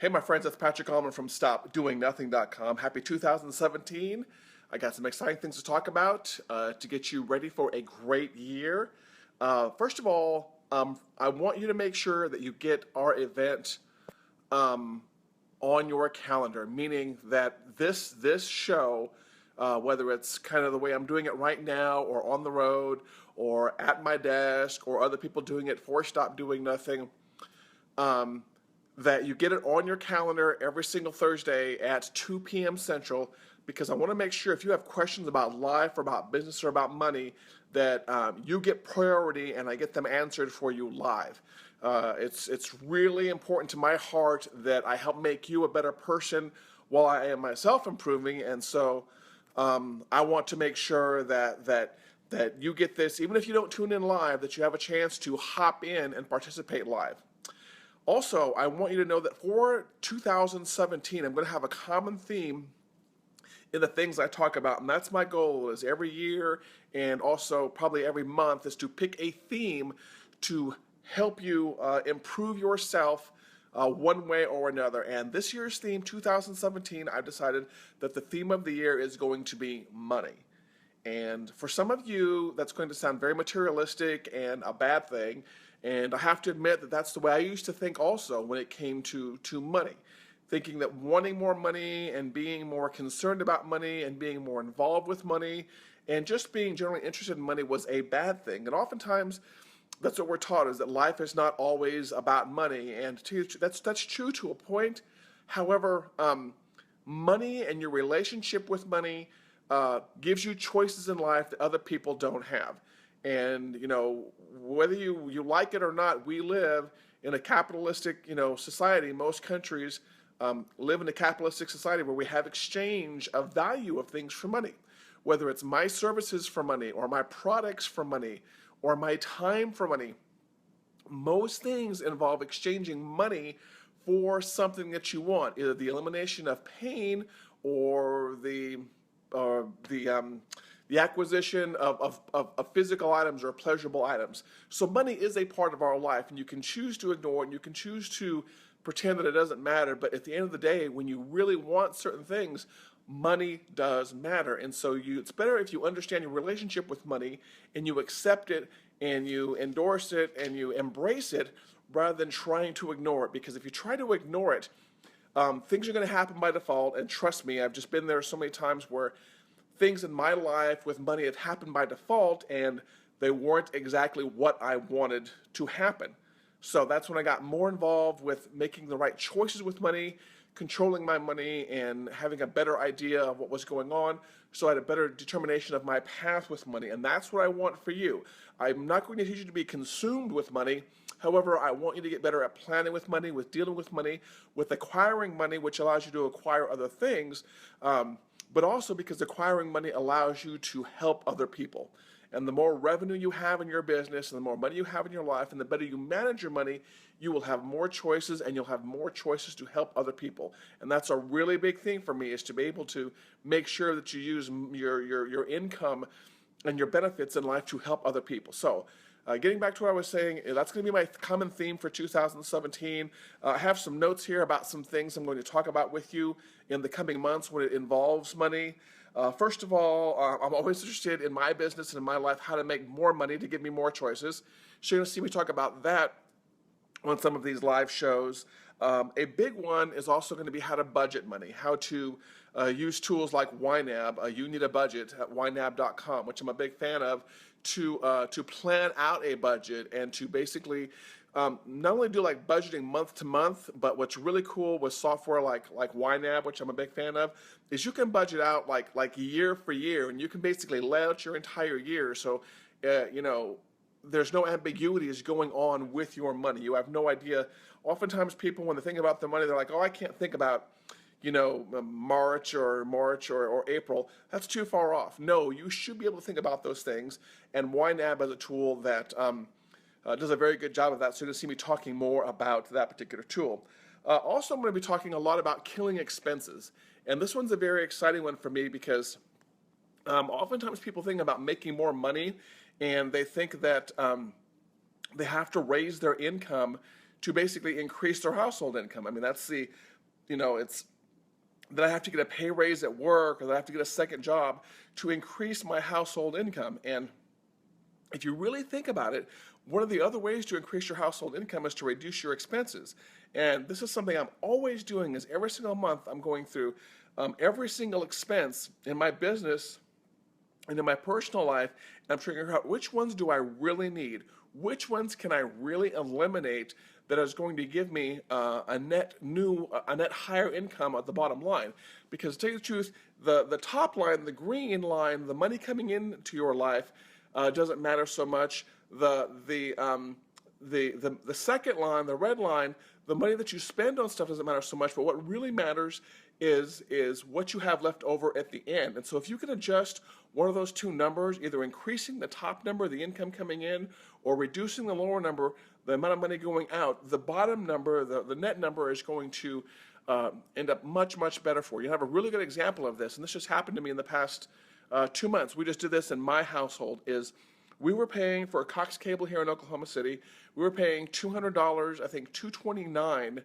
Hey, my friends, it's Patrick Allmond from StopDoingNothing.com. Happy 2017. I got some exciting things to talk about to get you ready for a great year. First of all, I want you to make sure that you get our event um, on your calendar, meaning that this show, whether it's kind of the way I'm doing it right now, or on the road, or at my desk, or other people doing it for Stop Doing Nothing, um, that you get it on your calendar every single Thursday at 2 p.m. Central, because I want to make sure if you have questions about life or about business or about money, that you get priority and I get them answered for you live. It's really important to my heart that I help make you a better person while I am myself improving, and so I want to make sure that you get this, even if you don't tune in live, that you have a chance to hop in and participate live. Also, I want you to know that for 2017, I'm going to have a common theme in the things I talk about, and that's my goal, is every year and also probably every month is to pick a theme to help you improve yourself one way or another. And this year's theme, 2017, I've decided that the theme of the year is going to be money. And for some of you, that's going to sound very materialistic and a bad thing. And I have to admit that that's the way I used to think also when it came to money. Thinking that wanting more money and being more concerned about money and being more involved with money and just being generally interested in money was a bad thing. And oftentimes, that's what we're taught, is that life is not always about money. And that's true to a point. However, money and your relationship with money gives you choices in life that other people don't have. And, whether you like it or not, we live in a capitalistic, society. Most countries live in a capitalistic society where we have exchange of value of things for money. Whether it's my services for money or my products for money or my time for money, most things involve exchanging money for something that you want, either the elimination of pain or the acquisition of physical items or pleasurable items. So money is a part of our life, and you can choose to ignore it, and you can choose to pretend that it doesn't matter, but at the end of the day, when you really want certain things, money does matter. And so it's better if you understand your relationship with money, and you accept it, and you endorse it, and you embrace it, rather than trying to ignore it. Because if you try to ignore it, things are going to happen by default, and trust me, I've just been there so many times where things in my life with money have happened by default, and they weren't exactly what I wanted to happen. So that's when I got more involved with making the right choices with money, controlling my money, and having a better idea of what was going on, so I had a better determination of my path with money. And that's what I want for you. I'm not going to teach you to be consumed with money. However, I want you to get better at planning with money, with dealing with money, with acquiring money, which allows you to acquire other things, but also because acquiring money allows you to help other people. And the more revenue you have in your business and the more money you have in your life and the better you manage your money, you will have more choices, and you'll have more choices to help other people. And that's a really big thing for me, is to be able to make sure that you use your income and your benefits in life to help other people. So getting back to what I was saying, that's going to be my common theme for 2017. I have some notes here about some things I'm going to talk about with you in the coming months when it involves money. First of all, I'm always interested in my business and in my life how to make more money to give me more choices. So you're going to see me talk about that on some of these live shows. A big one is also going to be how to budget money, how to use tools like YNAB. You need a budget at ynab.com, which I'm a big fan of, to plan out a budget and to basically not only do like budgeting month to month, but what's really cool with software like YNAB, which I'm a big fan of, is you can budget out like year for year, and you can basically lay out your entire year. So there's no ambiguities going on with your money. You have no idea. Oftentimes people, when they think about their money, they're like, oh, I can't think about March or April. That's too far off. No, you should be able to think about those things. And YNAB is a tool that does a very good job of that. So you're going to see me talking more about that particular tool. Also, I'm going to be talking a lot about killing expenses. And this one's a very exciting one for me because oftentimes people think about making more money, and they think that they have to raise their income to basically increase their household income. I mean, that's the, it's that I have to get a pay raise at work, or that I have to get a second job to increase my household income. And if you really think about it, one of the other ways to increase your household income is to reduce your expenses. And this is something I'm always doing, is every single month I'm going through every single expense in my business and in my personal life, and I'm figuring out which ones do I really need, which ones can I really eliminate that is going to give me a net higher income at the bottom line. Because to tell you the truth, the top line, the green line, the money coming into your life doesn't matter so much. The second line, the red line, the money that you spend on stuff doesn't matter so much. But what really matters is what you have left over at the end. And so if you can adjust one of those two numbers, either increasing the top number, the income coming in, or reducing the lower number, the amount of money going out, the bottom number, the net number, is going to end up much, much better for you. You have a really good example of this, and this just happened to me in the past 2 months. We just did this in my household. We were paying for a Cox Cable here in Oklahoma City. We were paying $200, I think $229,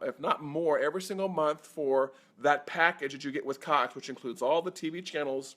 if not more, every single month for that package that you get with Cox, which includes all the TV channels.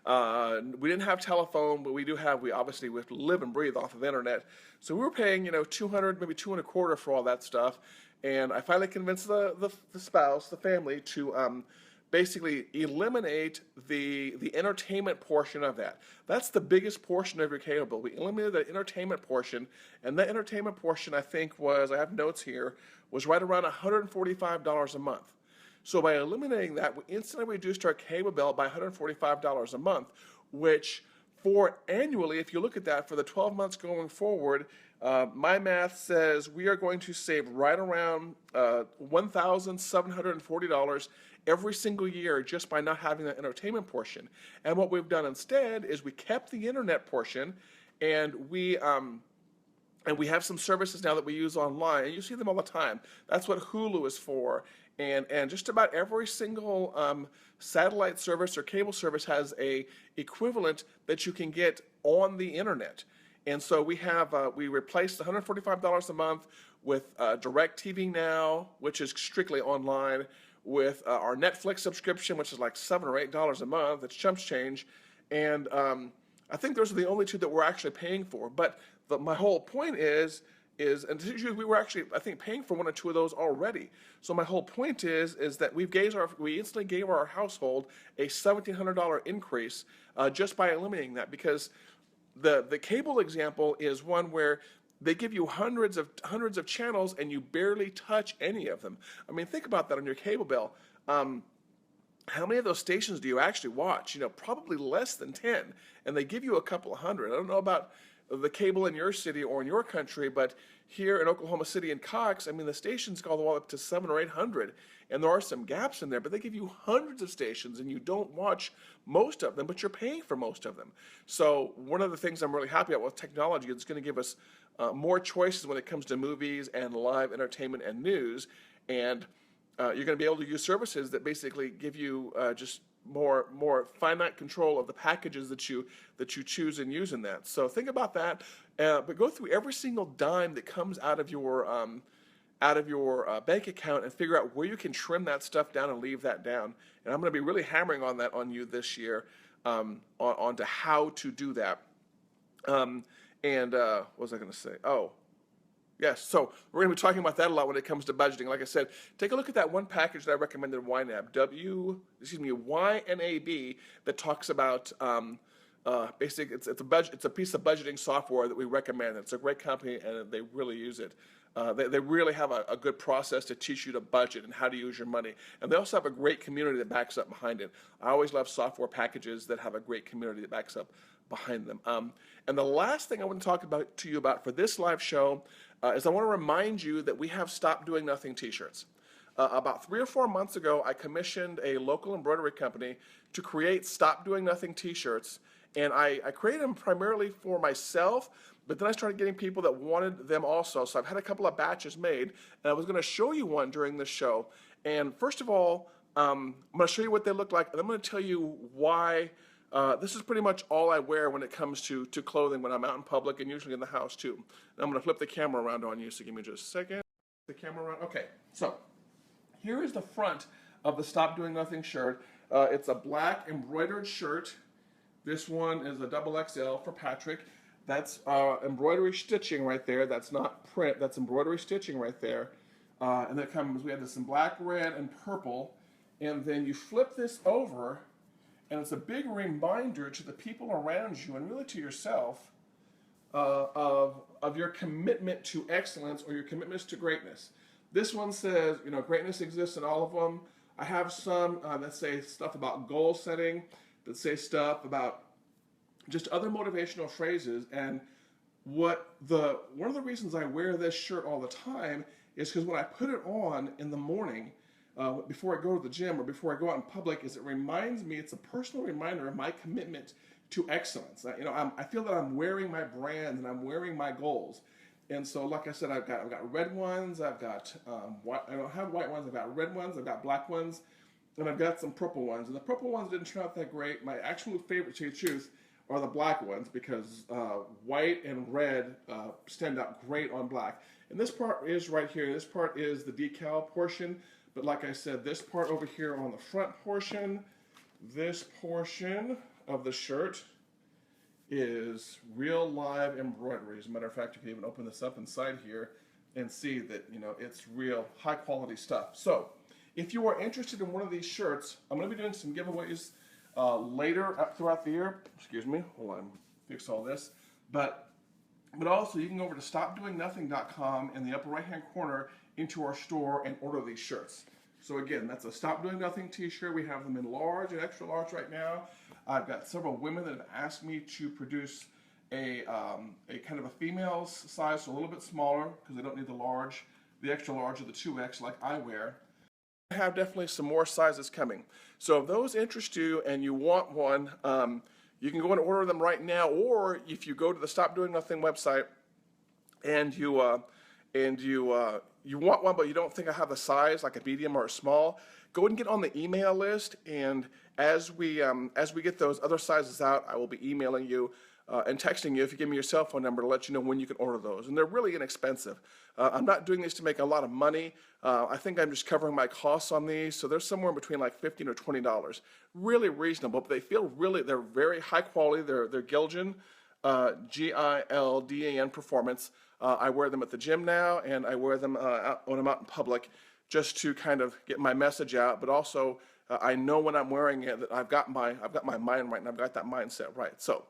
We didn't have telephone, but we obviously have to live and breathe off of the internet. So we were paying, $200, maybe $225 for all that stuff. And I finally convinced the spouse, the family, to basically eliminate the entertainment portion of that. That's the biggest portion of your cable bill. We eliminated the entertainment portion, and that entertainment portion, I think, I have notes here, was right around $145 a month. So by eliminating that, we instantly reduced our cable bill by $145 a month, which for annually, if you look at that for the 12 months going forward, my math says we are going to save right around $1,740 every single year just by not having that entertainment portion. And what we've done instead is we kept the internet portion, and we have some services now that we use online, and you see them all the time. That's what Hulu is for, and just about every single satellite service or cable service has a equivalent that you can get on the internet. And so we replaced $145 a month with DirecTV Now, which is strictly online, with our Netflix subscription, which is like $7 or $8 a month. It's chumps change, and I think those are the only two that we're actually paying for. But my whole point is, and we were actually, I think, paying for one or two of those already. So my whole point is that we instantly gave our household a $1,700 increase just by eliminating that, because the cable example is one where they give you hundreds of channels and you barely touch any of them. I mean, think about that on your cable bill. How many of those stations do you actually watch? Probably less than 10, and they give you a couple of hundred. I don't know about the cable in your city or in your country, but here in Oklahoma City and Cox, I mean, the stations go all the way up to 700 or 800, and there are some gaps in there, but they give you hundreds of stations, and you don't watch most of them, but you're paying for most of them. So one of the things I'm really happy about with technology is it's going to give us more choices when it comes to movies and live entertainment and news, and you're going to be able to use services that basically give you just more finite control of the packages that you choose and use in that. So think about that, but go through every single dime that comes out of your bank account and figure out where you can trim that stuff down and leave that down. And I'm going to be really hammering on that on you this year, onto how to do that. What was I going to say? Oh, yes, so we're going to be talking about that a lot when it comes to budgeting. Like I said, take a look at that one package that I recommended, YNAB, YNAB, that talks about basically it's a piece of budgeting software that we recommend. It's a great company, and they really use it. They really have a good process to teach you to budget and how to use your money. And they also have a great community that backs up behind it. I always love software packages that have a great community that backs up behind them. And the last thing I want to talk to you about for this live show is I want to remind you that we have Stop Doing Nothing t-shirts. About 3 or 4 months ago, I commissioned a local embroidery company to create Stop Doing Nothing t-shirts. And I created them primarily for myself, but then I started getting people that wanted them also. So I've had a couple of batches made, and I was going to show you one during this show. And first of all, I'm going to show you what they look like, and I'm going to tell you why This is pretty much all I wear when it comes to clothing when I'm out in public and usually in the house too. And I'm going to flip the camera around on you, so give me just a second. The camera around. Okay, so here is the front of the Stop Doing Nothing shirt. It's a black embroidered shirt. This one is a double XL for Patrick. That's embroidery stitching right there. That's not print. That's embroidery stitching right there. And that comes, we have this in black, red, and purple. And then you flip this over, and it's a big reminder to the people around you and really to yourself of your commitment to excellence or your commitments to greatness. This one says, you know, greatness exists in all of them. I have some that say stuff about goal setting, that say stuff about just other motivational phrases. And one of the reasons I wear this shirt all the time is because when I put it on in the morning, before I go to the gym or before I go out in public, is it reminds me, it's a personal reminder of my commitment to excellence. I feel that I'm wearing my brand and I'm wearing my goals. And so, like I said, I've got red ones, I've got I don't have white ones, I've got red ones, I've got black ones, and I've got some purple ones. And the purple ones didn't turn out that great. My actual favorite, to tell you the truth, are the black ones, because white and red stand out great on black. And this part is right here. This part is the decal portion. But like I said, this part over here on the front portion, this portion of the shirt is real live embroidery. As a matter of fact, you can even open this up inside here and see that, you know, it's real high quality stuff. So if you are interested in one of these shirts, I'm going to be doing some giveaways later throughout the year. Excuse me, hold on, fix all this. But also you can go over to StopDoingNothing.com in the upper right hand corner into our store and order these shirts. So again, that's a Stop Doing Nothing t-shirt. We have them in large and extra large right now. I've got several women that have asked me to produce a kind of a female's size, so a little bit smaller, because they don't need the large, the extra large, or the 2X like I wear. I have definitely some more sizes coming. So if those interest you and you want one, you can go and order them right now, or if you go to the Stop Doing Nothing website and you want one but you don't think I have the size, like a medium or a small, go ahead and get on the email list, and as we get those other sizes out, I will be emailing you and texting you if you give me your cell phone number to let you know when you can order those. And they're really inexpensive. I'm not doing these to make a lot of money. I think I'm just covering my costs on these, so they're somewhere between like $15 or $20. Really reasonable, but they feel really, they're very high quality. They're Gildan, Gildan Performance. I wear them at the gym now, and I wear them when I'm out in public, just to kind of get my message out. But also, I know when I'm wearing it that I've got my mind right, and I've got that mindset right. So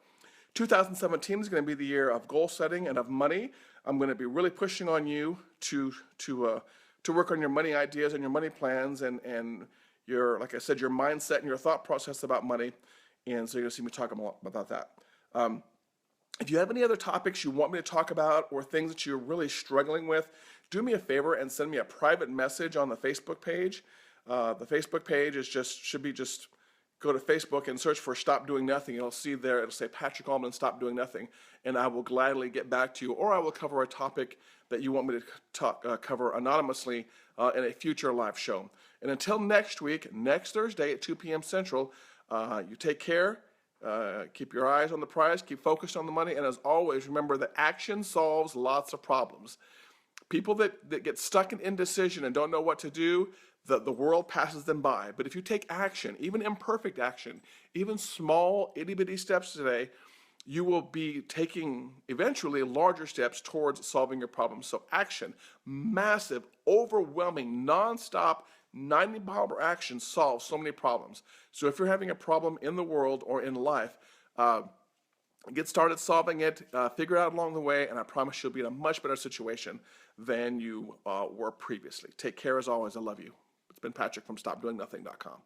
2017 is going to be the year of goal setting and of money. I'm going to be really pushing on you to work on your money ideas and your money plans and your, like I said, your mindset and your thought process about money. And so you're going to see me talk about that. If you have any other topics you want me to talk about or things that you're really struggling with, do me a favor and send me a private message on the Facebook page. The Facebook page is should be go to Facebook and search for Stop Doing Nothing. You'll see there, it'll say Patrick Allmond, Stop Doing Nothing, and I will gladly get back to you, or I will cover a topic that you want me to cover anonymously in a future live show. And until next week, next Thursday at 2 p.m. Central, you take care. Keep your eyes on the prize, keep focused on the money, and as always, remember that action solves lots of problems. People that get stuck in indecision and don't know what to do, the world passes them by. But if you take action, even imperfect action, even small itty-bitty steps today, you will be taking eventually larger steps towards solving your problems. So action, massive, overwhelming, nonstop, 90-mile-per-hour action solves so many problems. So if you're having a problem in the world or in life, get started solving it, figure it out along the way, and I promise you'll be in a much better situation than you were previously. Take care as always. I love you. It's been Patrick from StopDoingNothing.com.